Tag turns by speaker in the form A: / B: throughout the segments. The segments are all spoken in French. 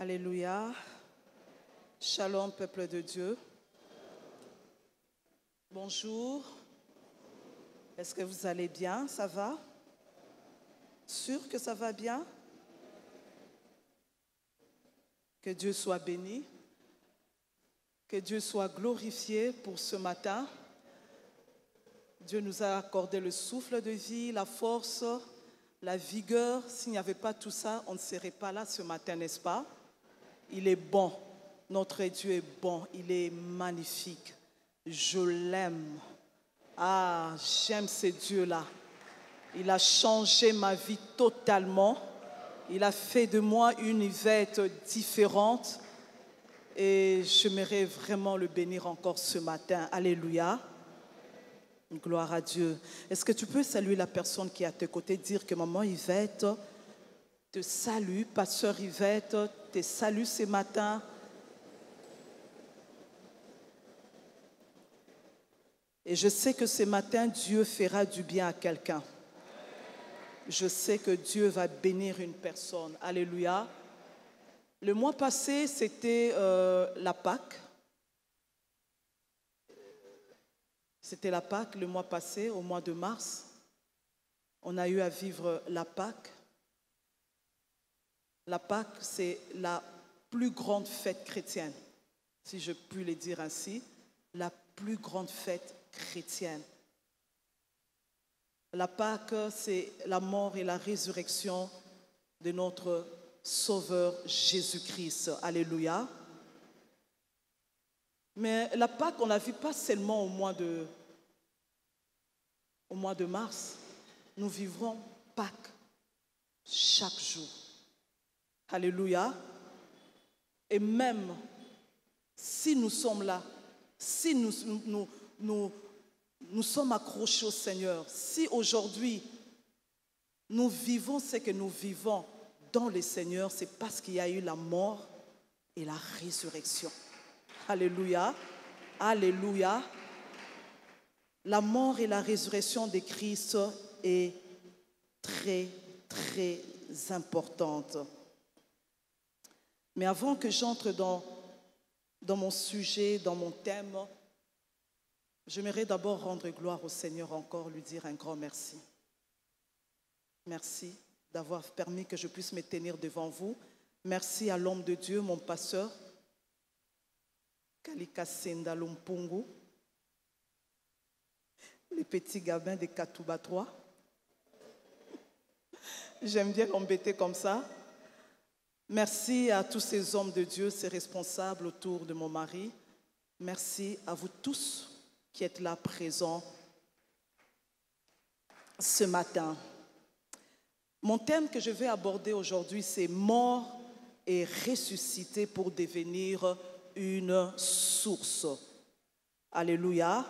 A: Alléluia. Shalom, peuple de Dieu. Bonjour. Est-ce que vous allez bien? Ça va? Sûr que ça va bien? Que Dieu soit béni. Que Dieu soit glorifié pour ce matin. Dieu nous a accordé le souffle de vie, la force, la vigueur. S'il n'y avait pas tout ça, on ne serait pas là ce matin, n'est-ce pas? Il est bon. Notre Dieu est bon. Il est magnifique. Je l'aime. Ah, j'aime ce Dieu-là. Il a changé ma vie totalement. Il a fait de moi une Yvette différente. Et j'aimerais vraiment le bénir encore ce matin. Alléluia. Gloire à Dieu. Est-ce que tu peux saluer la personne qui est à tes côtés, dire que maman Yvette te salue, pasteur Yvette te salue ce matin. Et je sais que ce matin, Dieu fera du bien à quelqu'un. Je sais que Dieu va bénir une personne. Alléluia. Le mois passé, c'était la Pâque. C'était la Pâque le mois passé, au mois de mars. On a eu à vivre la Pâque. La Pâque, c'est la plus grande fête chrétienne, si je puis le dire ainsi, la plus grande fête chrétienne. La Pâque, c'est la mort et la résurrection de notre Sauveur Jésus-Christ. Alléluia. Mais la Pâque, on ne la vit pas seulement au mois de mars. Nous vivrons Pâques chaque jour. Alléluia. Et même si nous sommes là, si nous sommes accrochés au Seigneur, si aujourd'hui nous vivons ce que nous vivons dans le Seigneur, c'est parce qu'il y a eu la mort et la résurrection. Alléluia. Alléluia. La mort et la résurrection de Christ est très, très importante. Mais avant que j'entre dans mon sujet, dans mon thème, j'aimerais d'abord rendre gloire au Seigneur encore, lui dire un grand merci. Merci d'avoir permis que je puisse me tenir devant vous. Merci à l'homme de Dieu, mon pasteur, Kalika Senda Lumpungu, les petits gabins de Katouba 3. J'aime bien l'embêter comme ça. Merci à tous ces hommes de Dieu, ces responsables autour de mon mari. Merci à vous tous qui êtes là présents ce matin. Mon thème que je vais aborder aujourd'hui, c'est mort et ressuscité pour devenir une source. Alléluia.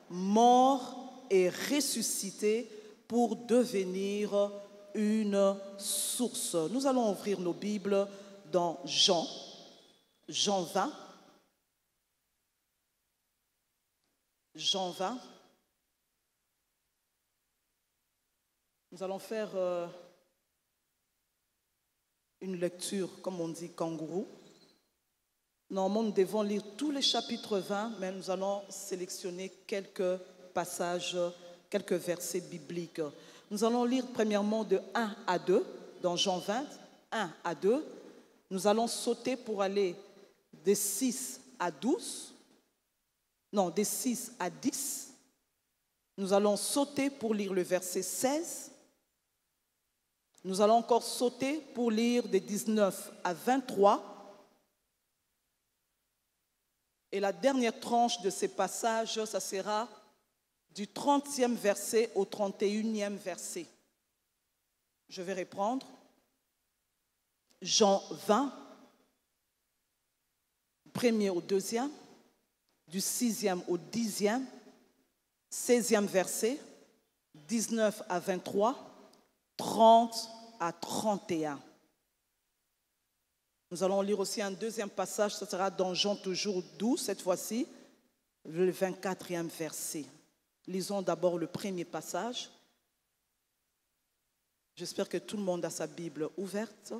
A: Mort et ressuscité pour devenir une source. Nous allons ouvrir nos Bibles dans Jean 20. Jean 20. Nous allons faire une lecture, comme on dit, kangourou. Normalement, nous devons lire tous les chapitres 20, mais nous allons sélectionner quelques passages, quelques versets bibliques. Nous allons lire premièrement de 1 à 2, dans Jean 20, 1 à 2. Nous allons sauter pour aller de 6 à 12. Non, de 6 à 10. Nous allons sauter pour lire le verset 16. Nous allons encore sauter pour lire de 19 à 23. Et la dernière tranche de ces passages, ça sera du 30e verset au 31e verset. Je vais reprendre. Jean 20, premier au deuxième, du 6e au 10e, 16e verset, 19 à 23, 30 à 31. Nous allons lire aussi un deuxième passage, ce sera dans Jean toujours 12, cette fois-ci, le 24e verset. Lisons d'abord le premier passage. J'espère que tout le monde a sa Bible ouverte.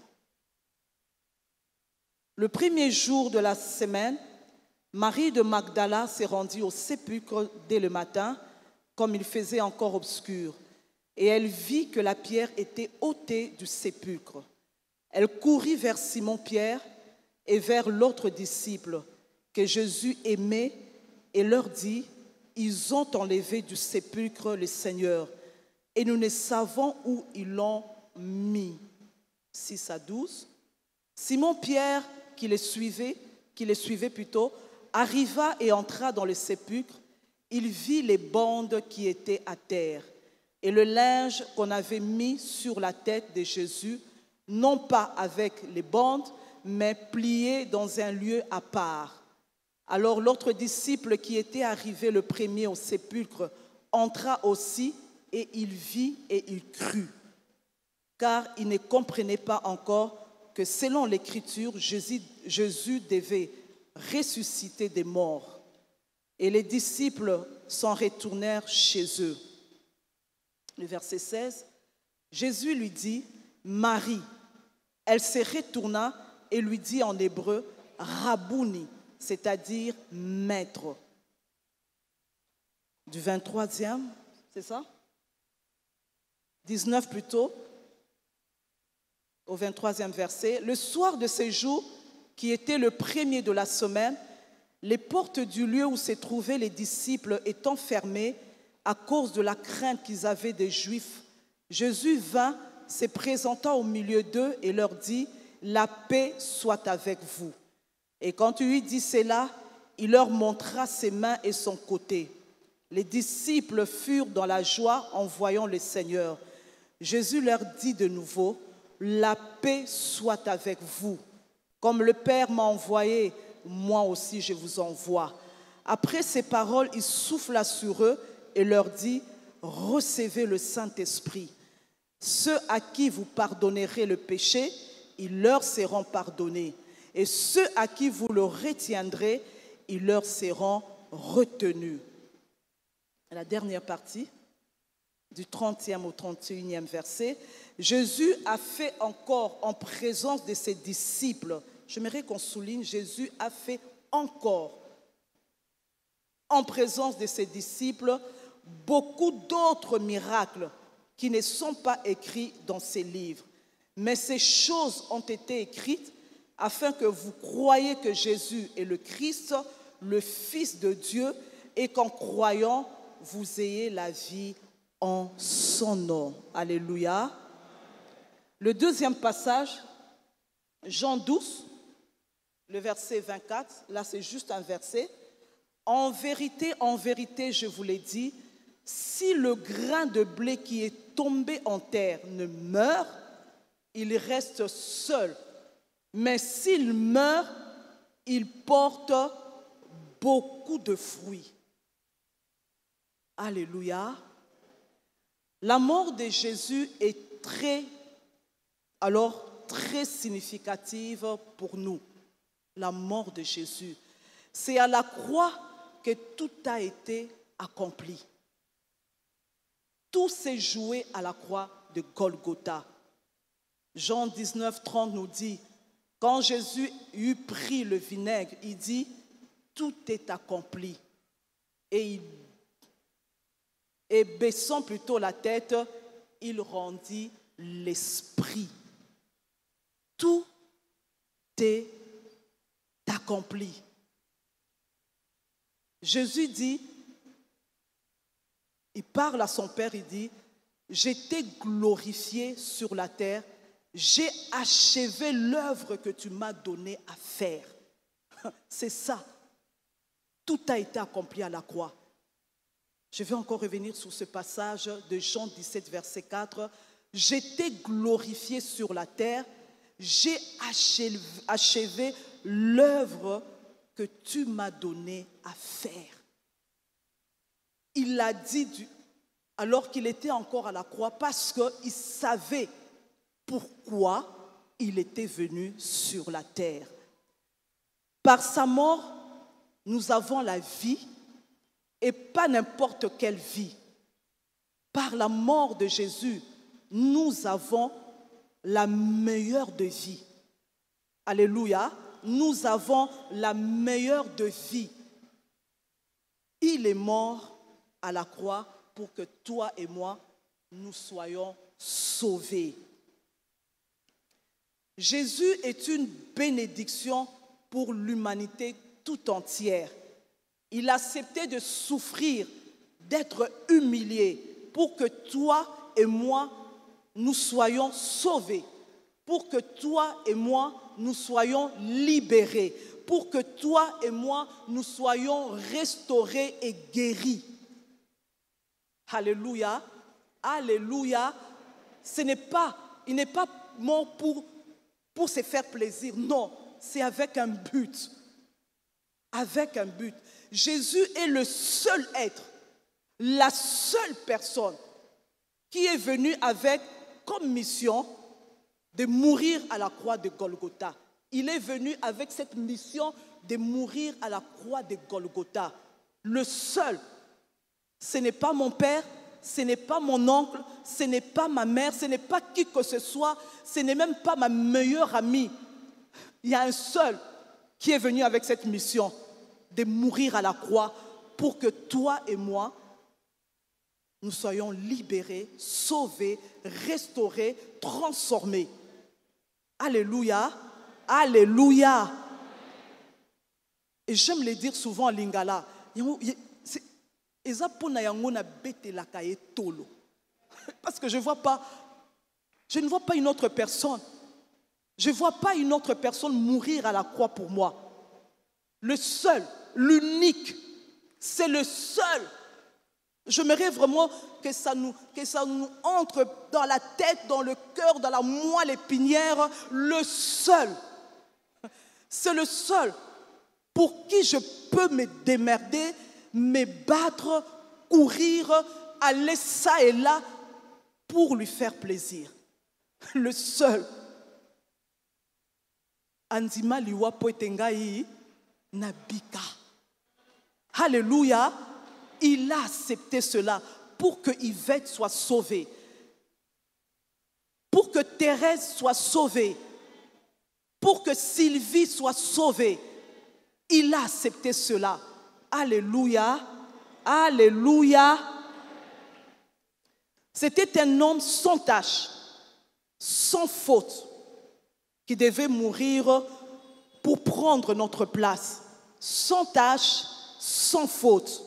A: Le premier jour de la semaine, Marie de Magdala s'est rendue au sépulcre dès le matin, comme il faisait encore obscur, et elle vit que la pierre était ôtée du sépulcre. Elle courut vers Simon-Pierre et vers l'autre disciple que Jésus aimait et leur dit, « Ils ont enlevé du sépulcre le Seigneur, et nous ne savons où ils l'ont mis. » 6 à 12. Simon-Pierre, qui les suivait plutôt, arriva et entra dans le sépulcre. Il vit les bandes qui étaient à terre et le linge qu'on avait mis sur la tête de Jésus, non pas avec les bandes, mais plié dans un lieu à part. Alors l'autre disciple qui était arrivé le premier au sépulcre entra aussi et il vit et il crut, car il ne comprenait pas encore que selon l'Écriture, Jésus devait ressusciter des morts. Et les disciples s'en retournèrent chez eux. Le verset 16, Jésus lui dit, « Marie ». Elle se retourna et lui dit en hébreu, « Rabouni », c'est-à-dire « maître ». Du 23e, c'est ça? 19 plutôt, au 23e verset. Le soir de ce jour, qui était le premier de la semaine, les portes du lieu où se trouvaient les disciples étant fermées à cause de la crainte qu'ils avaient des Juifs, Jésus vint, se présenta au milieu d'eux et leur dit, « La paix soit avec vous. » Et quand il lui dit cela, il leur montra ses mains et son côté. Les disciples furent dans la joie en voyant le Seigneur. Jésus leur dit de nouveau, « La paix soit avec vous. Comme le Père m'a envoyé, moi aussi je vous envoie. » Après ces paroles, il souffla sur eux et leur dit, « Recevez le Saint-Esprit. Ceux à qui vous pardonnerez le péché, ils leur seront pardonnés. Et ceux à qui vous le retiendrez, ils leur seront retenus. » La dernière partie, du 30e au 31e verset, Jésus a fait encore en présence de ses disciples. J'aimerais qu'on souligne, Jésus a fait encore en présence de ses disciples beaucoup d'autres miracles qui ne sont pas écrits dans ces livres. Mais ces choses ont été écrites afin que vous croyiez que Jésus est le Christ, le Fils de Dieu, et qu'en croyant, vous ayez la vie en son nom. Alléluia. Le deuxième passage, Jean 12, le verset 24, là c'est juste un verset. En vérité, je vous l'ai dit, si le grain de blé qui est tombé en terre ne meurt, il reste seul. Mais s'il meurt, il porte beaucoup de fruits. Alléluia. La mort de Jésus est très significative pour nous. La mort de Jésus. C'est à la croix que tout a été accompli. Tout s'est joué à la croix de Golgotha. Jean 19, 30 nous dit, quand Jésus eut pris le vinaigre, il dit, tout est accompli. Et baissant plutôt la tête, il rendit l'esprit. Tout est accompli. Jésus dit, il parle à son Père, il dit, j'étais glorifié sur la terre, j'ai achevé l'œuvre que tu m'as donnée à faire. C'est ça. Tout a été accompli à la croix. Je vais encore revenir sur ce passage de Jean 17, verset 4. J'étais glorifié sur la terre, j'ai achevé l'œuvre que tu m'as donné à faire. Il l'a dit alors qu'il était encore à la croix parce qu'il savait pourquoi il était venu sur la terre. Par sa mort, nous avons la vie et pas n'importe quelle vie. Par la mort de Jésus, nous avons la meilleure des vies. Alléluia. nous avons la meilleure de vie. Il est mort à la croix pour que toi et moi, nous soyons sauvés. Jésus est une bénédiction pour l'humanité tout entière. Il a accepté de souffrir, d'être humilié pour que toi et moi, nous soyons sauvés, pour que toi et moi, nous soyons libérés, pour que toi et moi, nous soyons restaurés et guéris. Alléluia, alléluia. Il n'est pas mort pour se faire plaisir, non, c'est avec un but. Avec un but. Jésus est le seul être, la seule personne qui est venue avec comme mission de mourir à la croix de Golgotha. Il est venu avec cette mission de mourir à la croix de Golgotha. Le seul. Ce n'est pas mon père, ce n'est pas mon oncle, ce n'est pas ma mère, ce n'est pas qui que ce soit, ce n'est même pas ma meilleure amie. Il y a un seul qui est venu avec cette mission de mourir à la croix pour que toi et moi, nous soyons libérés, sauvés, restaurés, transformés. Alléluia, alléluia. Et j'aime le dire souvent en lingala. Parce que je ne vois pas une autre personne. Je ne vois pas une autre personne mourir à la croix pour moi. Le seul, l'unique, c'est le seul. J'aimerais vraiment que ça nous entre dans la tête, dans le cœur, dans la moelle épinière. Le seul. C'est le seul pour qui je peux me démerder, me battre, courir, aller ça et là pour lui faire plaisir. Le seul. Andima liwa poetengai nabika. Alléluia. Il a accepté cela pour que Yvette soit sauvée, pour que Thérèse soit sauvée, pour que Sylvie soit sauvée. Il a accepté cela. Alléluia, alléluia. C'était un homme sans tache, sans faute, qui devait mourir pour prendre notre place. Sans tache, sans faute.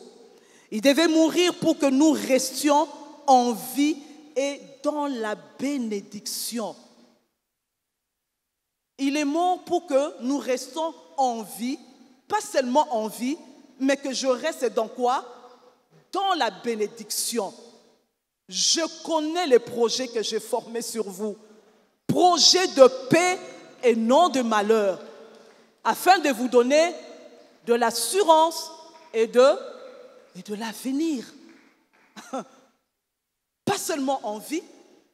A: Il devait mourir pour que nous restions en vie et dans la bénédiction. Il est mort pour que nous restions en vie, pas seulement en vie, mais que je reste dans quoi? Dans la bénédiction. Je connais les projets que j'ai formés sur vous. Projets de paix et non de malheur, afin de vous donner de l'assurance et de l'avenir. Pas seulement en vie,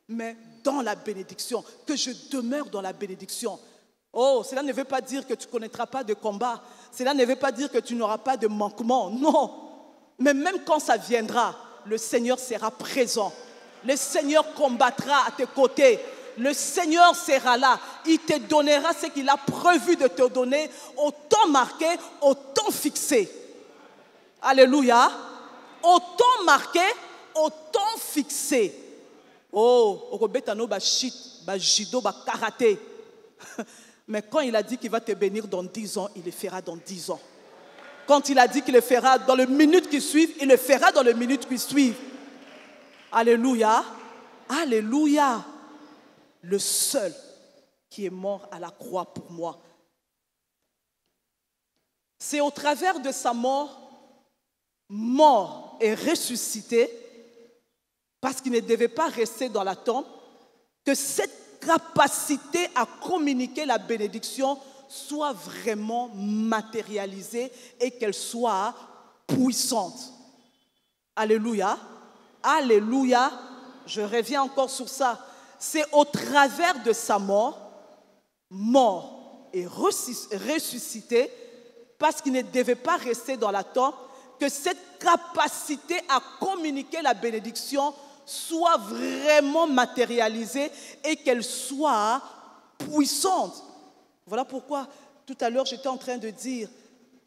A: mais dans la bénédiction. Que je demeure dans la bénédiction. Oh, cela ne veut pas dire que tu ne connaîtras pas de combat. Cela ne veut pas dire que tu n'auras pas de manquement. Non. Mais même quand ça viendra, le Seigneur sera présent. Le Seigneur combattra à tes côtés. Le Seigneur sera là. Il te donnera ce qu'il a prévu de te donner au temps marqué, au temps fixé. Alléluia. Au temps marqué, au temps fixé. Oh, Robetano ba shit, ba judo, ba karaté. Mais quand il a dit qu'il va te bénir dans 10 ans, il le fera dans 10 ans. Quand il a dit qu'il le fera dans les minutes qui suivent, il le fera dans les minutes qui suivent. Alléluia. Alléluia. Le seul qui est mort à la croix pour moi. C'est au travers de sa mort et ressuscité, parce qu'il ne devait pas rester dans la tombe, que cette capacité à communiquer la bénédiction soit vraiment matérialisée et qu'elle soit puissante. Alléluia. Alléluia. Je reviens encore sur ça. C'est au travers de sa mort et ressuscité, parce qu'il ne devait pas rester dans la tombe, que cette capacité à communiquer la bénédiction soit vraiment matérialisée et qu'elle soit puissante. Voilà pourquoi tout à l'heure, j'étais en train de dire,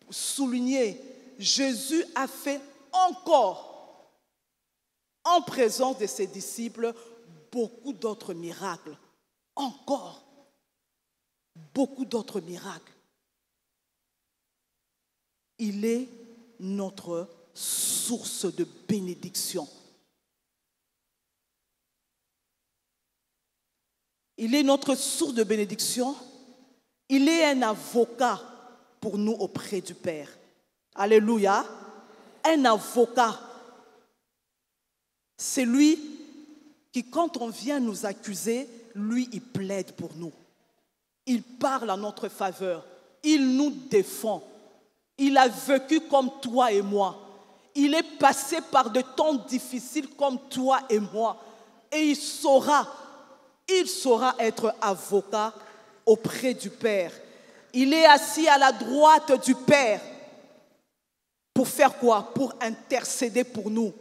A: souligner, Jésus a fait encore, en présence de ses disciples, beaucoup d'autres miracles. Encore, beaucoup d'autres miracles. Il est notre source de bénédiction. Il est notre source de bénédiction. Il est un avocat pour nous auprès du Père. Alléluia. Un avocat. C'est lui qui, quand on vient nous accuser, lui, il plaide pour nous. Il parle en notre faveur. Il nous défend. Il a vécu comme toi et moi. Il est passé par de temps difficiles comme toi et moi. Et il saura être avocat auprès du Père. Il est assis à la droite du Père. Pour faire quoi? Pour intercéder pour nous.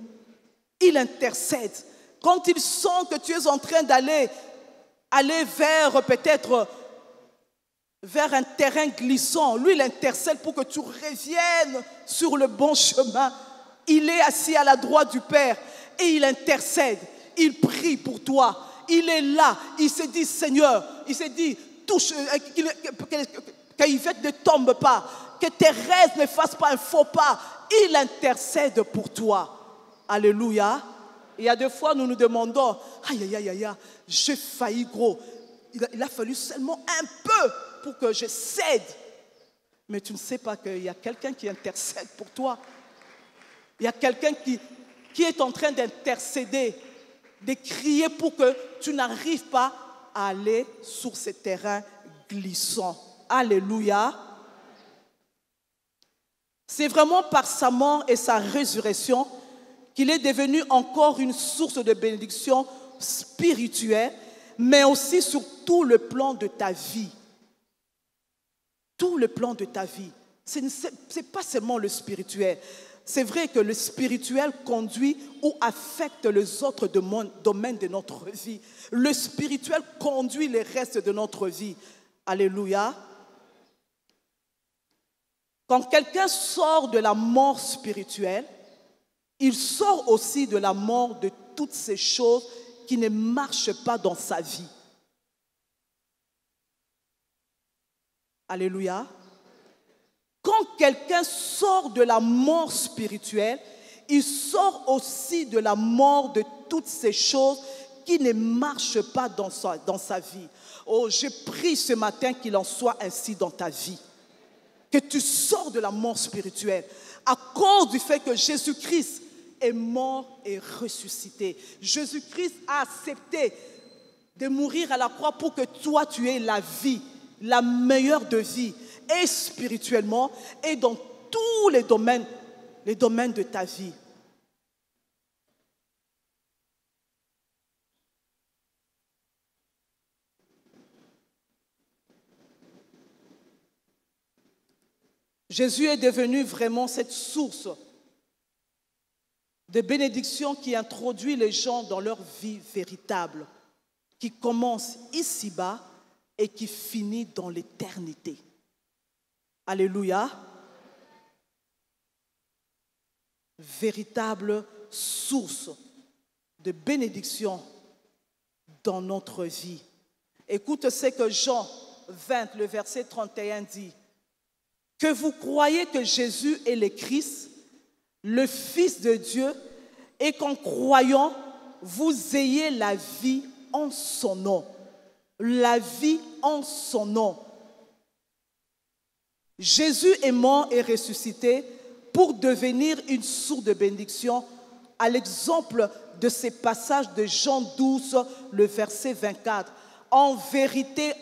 A: Il intercède. Quand il sent que tu es en train d'aller vers peut-être vers un terrain glissant, lui il intercède pour que tu reviennes sur le bon chemin. Il est assis à la droite du Père et il intercède. Il prie pour toi. Il est là. Il se dit Seigneur, il se dit touche, qu'Yvette ne tombe pas, que Thérèse ne fasse pas un faux pas. Il intercède pour toi. Alléluia. Il y a des fois, nous nous demandons, aïe, aïe, aïe, aïe, j'ai failli gros. Il a fallu seulement un peu pour que je cède. Mais tu ne sais pas qu'il y a quelqu'un qui intercède pour toi. Il y a quelqu'un qui est en train d'intercéder, de crier pour que tu n'arrives pas à aller sur ce terrain glissant. Alléluia. C'est vraiment par sa mort et sa résurrection qu'il est devenu encore une source de bénédiction spirituelle, mais aussi sur tout le plan de ta vie. Tout le plan de ta vie. Ce n'est pas seulement le spirituel. C'est vrai que le spirituel conduit ou affecte les autres domaines de notre vie. Le spirituel conduit les restes de notre vie. Alléluia. Quand quelqu'un sort de la mort spirituelle, il sort aussi de la mort de toutes ces choses qui ne marchent pas dans sa vie. Alléluia. Quand quelqu'un sort de la mort spirituelle, il sort aussi de la mort de toutes ces choses qui ne marchent pas dans sa vie. Oh, je prie ce matin qu'il en soit ainsi dans ta vie. Que tu sors de la mort spirituelle à cause du fait que Jésus-Christ est mort et ressuscité. Jésus-Christ a accepté de mourir à la croix pour que toi tu aies la vie, la meilleure de vie, et spirituellement et dans tous les domaines de ta vie. Jésus est devenu vraiment cette source de bénédiction qui introduit les gens dans leur vie véritable, qui commence ici-bas et qui finit dans l'éternité. Alléluia. Véritable source de bénédiction dans notre vie. Écoute ce que Jean 20, le verset 31 dit. Que vous croyez que Jésus est le Christ, le Fils de Dieu, et qu'en croyant, vous ayez la vie en son nom. La vie en son nom. Jésus est mort et ressuscité pour devenir une source de bénédiction, à l'exemple de ces passages de Jean 12, le verset 24. En vérité,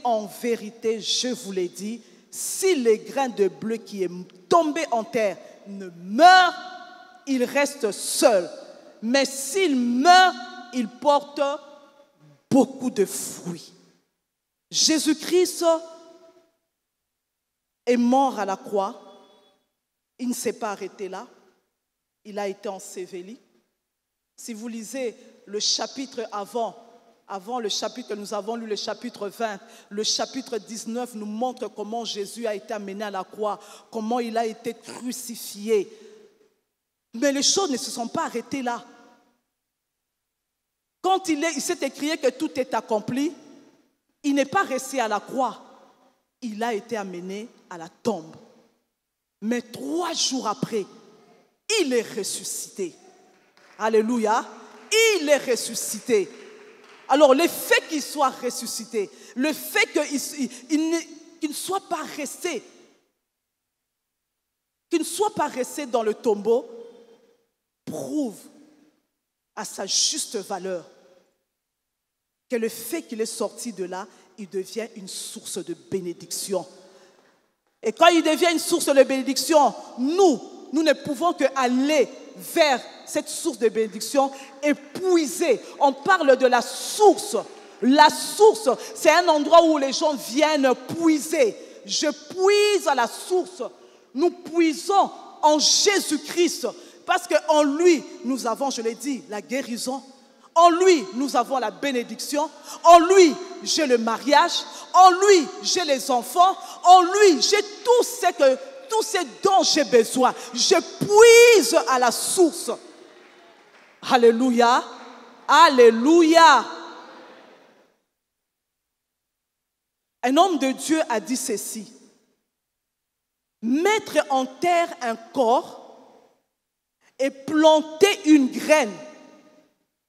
A: je vous l'ai dit, si le grain de bleu qui est tombé en terre ne meurt, il reste seul. Mais s'il meurt, il porte beaucoup de fruits. Jésus-Christ est mort à la croix. Il ne s'est pas arrêté là. Il a été enseveli. Si vous lisez le chapitre avant, Avant le chapitre que nous avons lu, le chapitre 20, le chapitre 19 nous montre comment Jésus a été amené à la croix, comment il a été crucifié. Mais les choses ne se sont pas arrêtées là. Quand il s'est écrit que tout est accompli, il n'est pas resté à la croix. Il a été amené à la tombe. Mais 3 jours après, il est ressuscité. Alléluia. Il est ressuscité. Alors, le fait qu'il soit ressuscité, le fait qu'il ne soit pas resté, dans le tombeau, prouve à sa juste valeur que le fait qu'il est sorti de là, il devient une source de bénédiction. Et quand il devient une source de bénédiction, nous ne pouvons qu'aller vers cette source de bénédiction et puiser. On parle de la source. La source, c'est un endroit où les gens viennent puiser. Je puise à la source. Nous puisons en Jésus-Christ parce qu'en lui, nous avons, je l'ai dit, la guérison. En lui, nous avons la bénédiction. En lui, j'ai le mariage. En lui, j'ai les enfants. En lui, j'ai tous ces dont j'ai besoin. Je puise à la source. Alléluia. Alléluia. Un homme de Dieu a dit ceci. Mettre en terre un corps et planter une graine,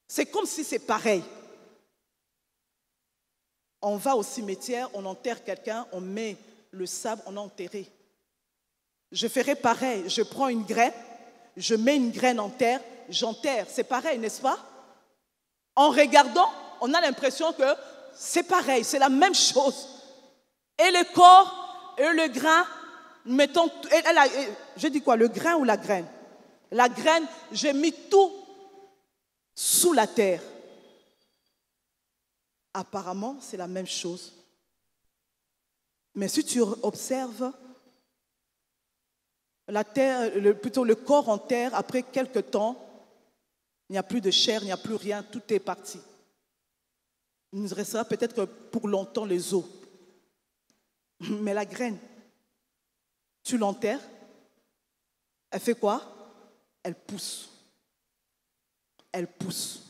A: c'est comme si c'est pareil. On va au cimetière, on enterre quelqu'un, on met le sable, on a enterré. Je ferai pareil, je prends une graine, je mets une graine en terre, j'enterre. C'est pareil, n'est-ce pas? En regardant, on a l'impression que c'est pareil, c'est la même chose. Et le corps et le grain, mettons, je dis quoi, le grain ou la graine? La graine, j'ai mis tout sous la terre. Apparemment, c'est la même chose. Mais si tu observes, la terre, plutôt le corps en terre, après quelque temps, il n'y a plus de chair, il n'y a plus rien, tout est parti. Il nous restera peut-être que pour longtemps les os. Mais la graine, tu l'enterres, elle fait quoi? Elle pousse. Elle pousse.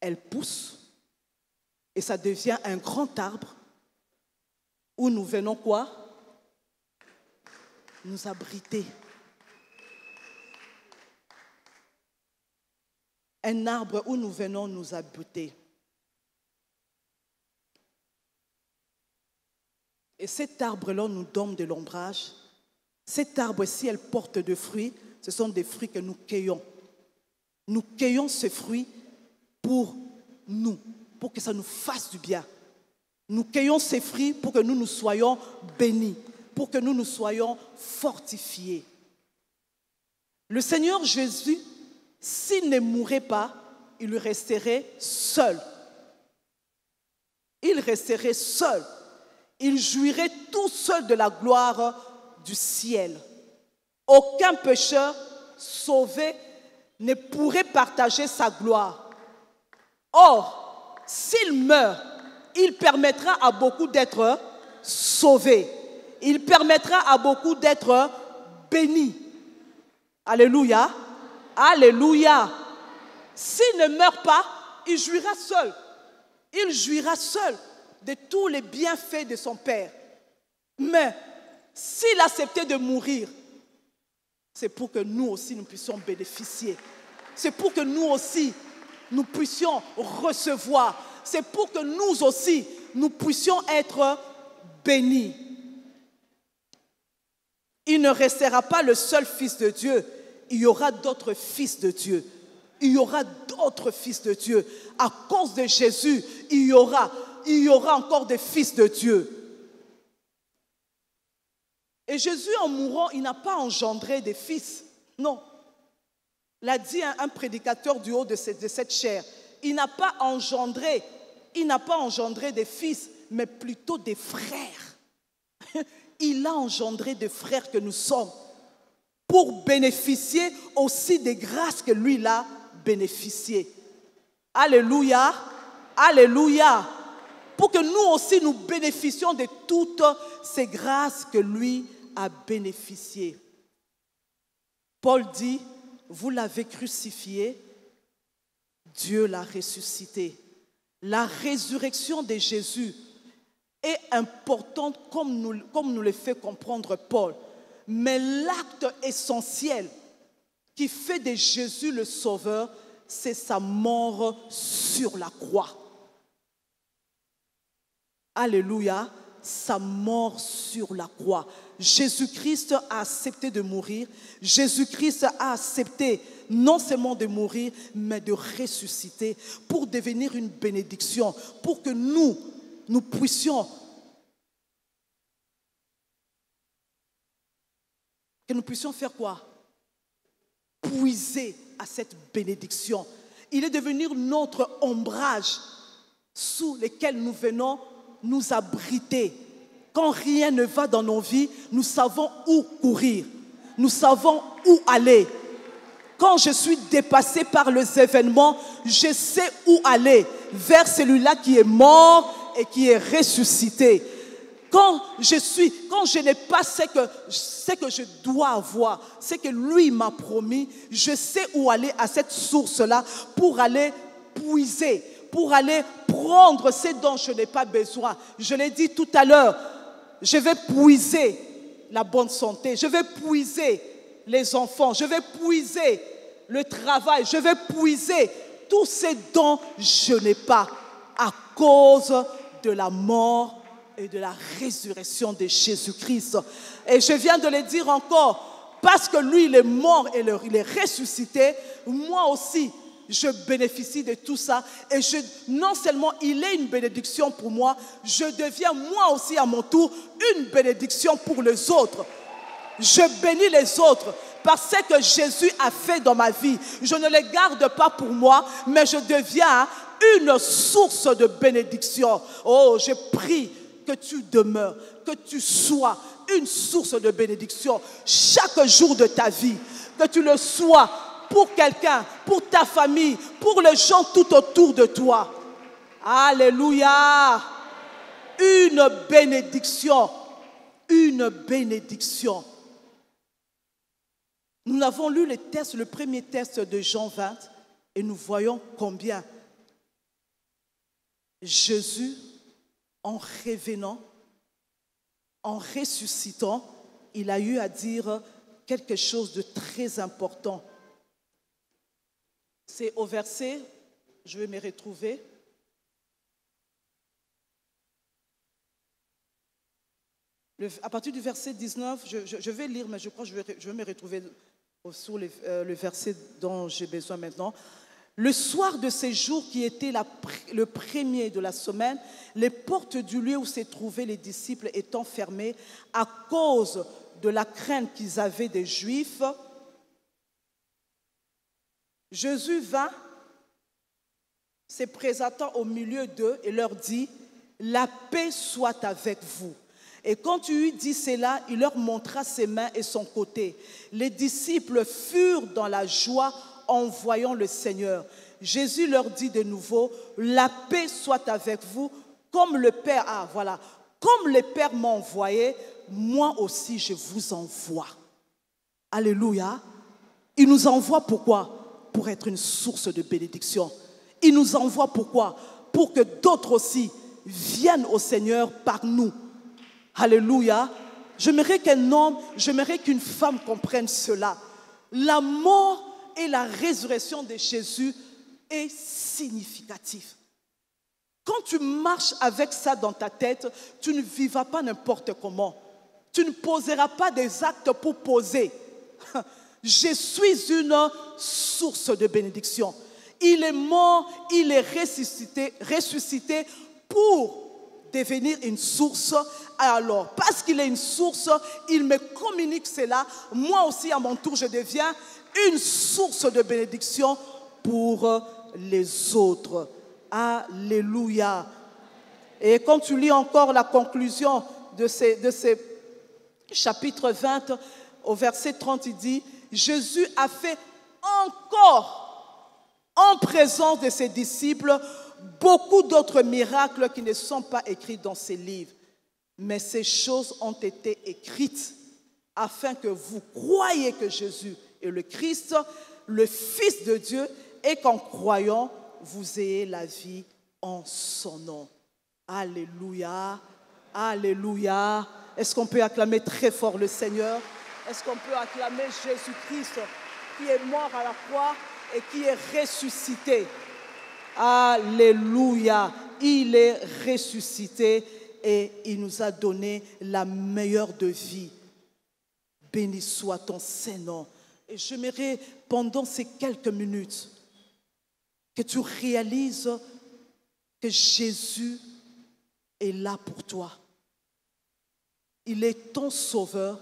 A: Elle pousse. Et ça devient un grand arbre où nous venons quoi? Nous abriter. Un arbre où nous venons nous abriter. Et cet arbre-là nous donne de l'ombrage. Cet arbre, si elle porte de fruits, ce sont des fruits que nous cueillons. Nous cueillons ces fruits pour nous, pour que ça nous fasse du bien. Nous cueillons ces fruits pour que nous soyons bénis, pour que nous soyons fortifiés. Le Seigneur Jésus, s'il ne mourait pas, il resterait seul. Il resterait seul. Il jouirait tout seul de la gloire du ciel. Aucun pécheur sauvé ne pourrait partager sa gloire. Or, s'il meurt, il permettra à beaucoup d'être sauvés. Il permettra à beaucoup d'être bénis. Alléluia. Alléluia. S'il ne meurt pas, il jouira seul. Il jouira seul de tous les bienfaits de son Père. Mais s'il acceptait de mourir, c'est pour que nous aussi nous puissions bénéficier. C'est pour que nous aussi nous puissions recevoir. C'est pour que nous aussi nous puissions être bénis. Il ne restera pas le seul Fils de Dieu. Il y aura d'autres fils de Dieu. Il y aura d'autres fils de Dieu. À cause de Jésus, il y aura encore des fils de Dieu. Et Jésus, en mourant, il n'a pas engendré des fils. Non. L'a dit un prédicateur du haut de cette chair. Il n'a pas engendré des fils, mais plutôt des frères. Il a engendré des frères que nous sommes pour bénéficier aussi des grâces que lui a bénéficiées. Alléluia. Alléluia. Pour que nous aussi nous bénéficions de toutes ces grâces que lui a bénéficiées. Paul dit, vous l'avez crucifié, Dieu l'a ressuscité. La résurrection de Jésus est importante comme nous le fait comprendre Paul. Mais l'acte essentiel qui fait de Jésus le Sauveur, c'est sa mort sur la croix. Alléluia, sa mort sur la croix. Jésus-Christ a accepté de mourir. Jésus-Christ a accepté non seulement de mourir, mais de ressusciter pour devenir une bénédiction, pour que nous puissions faire quoi? Puiser à cette bénédiction. Il est devenu notre ombrage sous lequel nous venons nous abriter. Quand rien ne va dans nos vies, nous savons où courir. Nous savons où aller. Quand je suis dépassé par les événements, je sais où aller. Vers celui-là qui est mort et qui est ressuscité. Quand je n'ai pas ce que je dois avoir, ce que lui m'a promis, je sais où aller à cette source-là pour aller puiser, pour aller prendre ce dont je n'ai pas besoin. Je l'ai dit tout à l'heure, je vais puiser la bonne santé, je vais puiser les enfants, je vais puiser le travail, je vais puiser tout ce dont je n'ai pas à cause de la mort et de la résurrection de Jésus-Christ. Et je viens de le dire encore, parce que lui, il est mort et il est ressuscité, moi aussi, je bénéficie de tout ça. Et non seulement il est une bénédiction pour moi, je deviens moi aussi à mon tour une bénédiction pour les autres. Je bénis les autres par ce que Jésus a fait dans ma vie. Je ne les garde pas pour moi, mais je deviens une source de bénédiction. Oh, je prie que tu demeures, que tu sois une source de bénédiction chaque jour de ta vie, que tu le sois pour quelqu'un, pour ta famille, pour les gens tout autour de toi. Alléluia. Une bénédiction. Une bénédiction. Nous avons lu le premier texte de Jean 20 et nous voyons combien Jésus, en revenant, en ressuscitant, il a eu à dire quelque chose de très important. C'est au verset, je vais me retrouver. À partir du verset 19, je vais lire, mais je crois que je vais me retrouver sur le verset dont j'ai besoin maintenant. Le soir de ces jours qui était le premier de la semaine, les portes du lieu où se trouvaient les disciples étant fermées à cause de la crainte qu'ils avaient des Juifs, Jésus vint, se présentant au milieu d'eux et leur dit « La paix soit avec vous ». Et quand il eut dit cela, il leur montra ses mains et son côté. Les disciples furent dans la joie en voyant le Seigneur. Jésus leur dit de nouveau, la paix soit avec vous, comme le Père comme le Père m'a envoyé, moi aussi je vous envoie. Alléluia. Il nous envoie pourquoi? Pour être une source de bénédiction. Il nous envoie pourquoi? Pour que d'autres aussi viennent au Seigneur par nous. Alléluia. J'aimerais qu'un homme, j'aimerais qu'une femme comprenne cela. La mort et la résurrection de Jésus est significatif. Quand tu marches avec ça dans ta tête, tu ne vivras pas n'importe comment. Tu ne poseras pas des actes pour poser. Je suis une source de bénédiction. Il est mort, il est ressuscité pour devenir une source. Alors, parce qu'il est une source, il me communique cela. Moi aussi, à mon tour, je deviens une source de bénédiction pour les autres. Alléluia. Et quand tu lis encore la conclusion de ces chapitres 20, au verset 30, il dit, Jésus a fait encore, en présence de ses disciples, beaucoup d'autres miracles qui ne sont pas écrits dans ces livres. Mais ces choses ont été écrites afin que vous croyiez que Jésus est le Christ, le Fils de Dieu, et qu'en croyant, vous ayez la vie en son nom. Alléluia, alléluia. Est-ce qu'on peut acclamer très fort le Seigneur? Est-ce qu'on peut acclamer Jésus-Christ qui est mort à la croix et qui est ressuscité? Alléluia. Il est ressuscité et il nous a donné la meilleure de vie. Béni soit ton Saint-Nom. Et j'aimerais, pendant ces quelques minutes, que tu réalises que Jésus est là pour toi. Il est ton Sauveur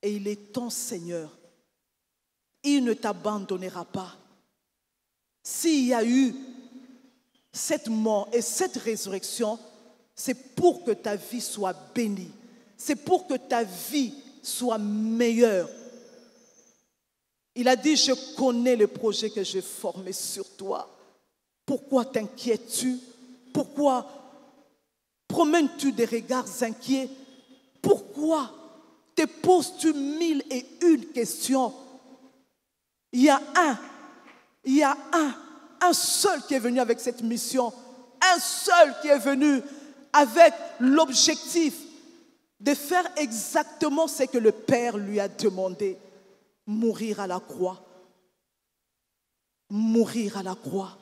A: et il est ton Seigneur. Il ne t'abandonnera pas. S'il y a eu cette mort et cette résurrection, c'est pour que ta vie soit bénie. C'est pour que ta vie soit meilleure. Il a dit, je connais le projet que j'ai formé sur toi. Pourquoi t'inquiètes-tu? Pourquoi promènes-tu des regards inquiets? Pourquoi te poses-tu 1001 questions? Il y a un seul qui est venu avec cette mission, un seul qui est venu avec l'objectif de faire exactement ce que le Père lui a demandé, mourir à la croix. Mourir à la croix.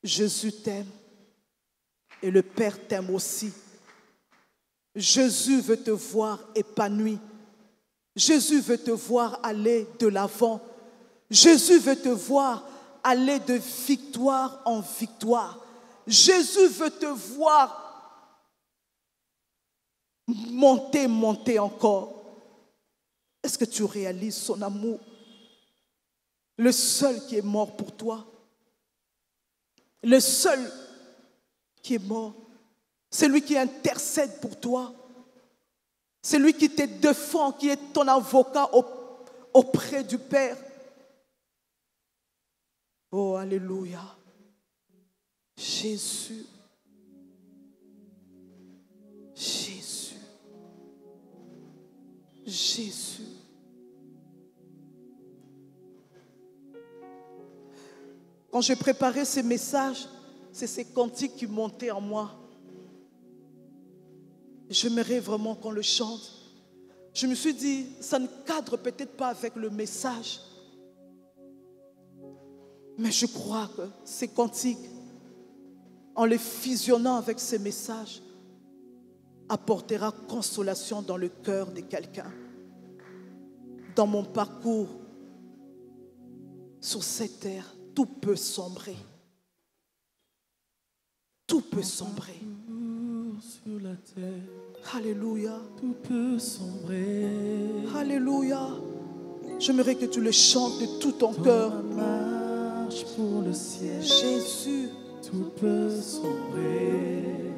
A: Jésus t'aime et le Père t'aime aussi. Jésus veut te voir épanoui. Jésus veut te voir aller de l'avant. Jésus veut te voir aller de victoire en victoire. Jésus veut te voir monter encore. Est-ce que tu réalises son amour? Le seul qui est mort pour toi. Le seul qui est mort. C'est lui qui intercède pour toi. C'est lui qui te défend, qui est ton avocat auprès du Père. Oh, alléluia. Jésus. Jésus. Jésus. Quand j'ai préparé ces messages, c'est ces cantiques qui montaient en moi. J'aimerais vraiment qu'on le chante. Je me suis dit, ça ne cadre peut-être pas avec le message. Mais je crois que ces cantiques, en les fusionnant avec ces messages, apportera consolation dans le cœur de quelqu'un. Dans mon parcours sur cette terre, tout peut sombrer. Tout peut sombrer.
B: Sur la terre,
A: Alléluia.
B: tout peut sombrer.
A: Alléluia. J'aimerais que tu le chantes de tout ton cœur.
B: Marche pour le ciel.
A: Jésus.
B: Tout peut sombrer.